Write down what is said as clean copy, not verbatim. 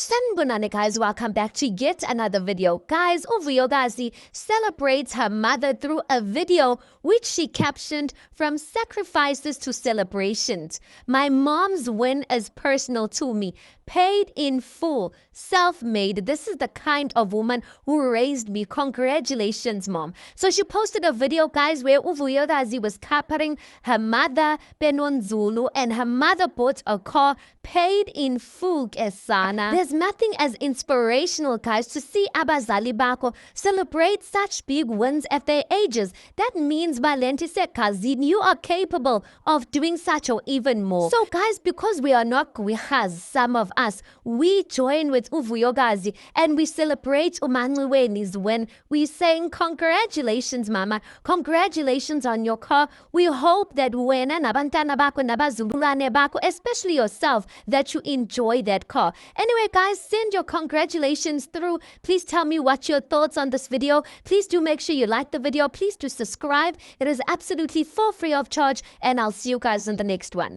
Sanibonani guys, welcome back to yet another video. Guys, Vuyokazi celebrates her mother through a video which she captioned "From sacrifices to celebrations. My mom's win is personal to me. Paid in full, self-made. This is the kind of woman who raised me. Congratulations, mom." So she posted a video, guys, where Vuyokazi was capping her mother, Benonzulu, and her mother bought a car paid in full, Kesana. There's nothing as inspirational, guys, to see abazali bakho celebrate such big wins at their ages. That means Valenti Sekazin, you are capable of doing such or even more. So, guys, because we are not has some of us, we join with Vuyokazi and we celebrate Umanluweni's win. We saying congratulations, mama. Congratulations on your car. We hope that wena nabantana bako nabazulane bako, especially yourself, that you enjoy that car. Anyway, guys, send your congratulations through. Please tell me what your thoughts on this video. Please do make sure you like the video. Please do subscribe. It is absolutely for free of charge, and I'll see you guys in the next one.